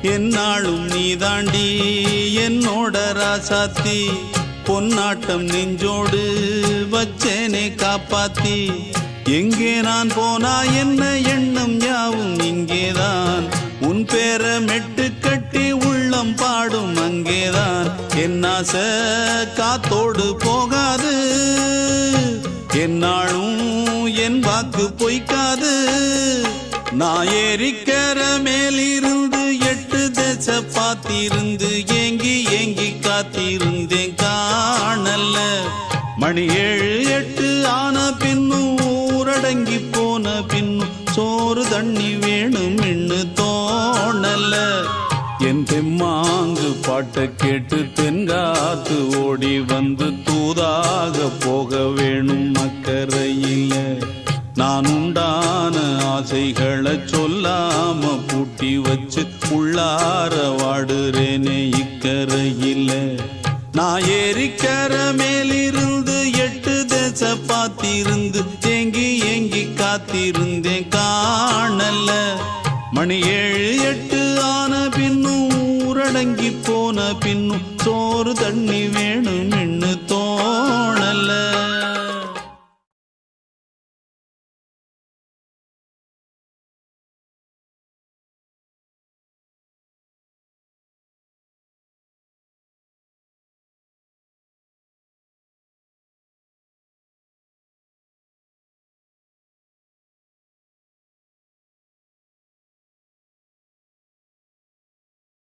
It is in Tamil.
என்னாலும் நீதாண்டி என்னோட ராசாத்தி பொன்னாட்டம் நெஞ்சோடு வச்சேனே காப்பாத்தி எங்கே நான் போனா என்ன எண்ணம் யாவும் இங்கேதான் உன் பேர மெட்டு கட்டி உள்ளம் பாடும் அங்கேதான் என் ஆசை காத்தோடு போகாது என்னாலும் என் வாக்கு பொய்க்காது நான் ஏறிக்கிற மேலிருந்து 8 தேச பார்த்திருந்து ஏங்கி ஏங்கி காத்திருந்தேன் காணல்ல மணி 7 8 ஆன பின்னும் ஊரடங்கி போன பின்னும் சோறு தண்ணி வேணும் இன்னு தோணல என் தெம்மாங்கு பாட்டை கேட்டு தென்காத்து ஓடி வந்து தூதாக போக வேணும் அக்கறையில நான் உண்டான ஆசைகளை சொல்லாம பூட்டி வச்சு உள்ளார வாடுறேனே இக்கரையில நான் ஏறிக்கிற மேலிருந்து 8 தேச பார்த்திருந்து ஏங்கி ஏங்கி காத்திருந்தேன் காணல மணி 7 8 ஆன பின்னும் ஊரடங்கி போன பின்னும் சோறு தண்ணி வேணும்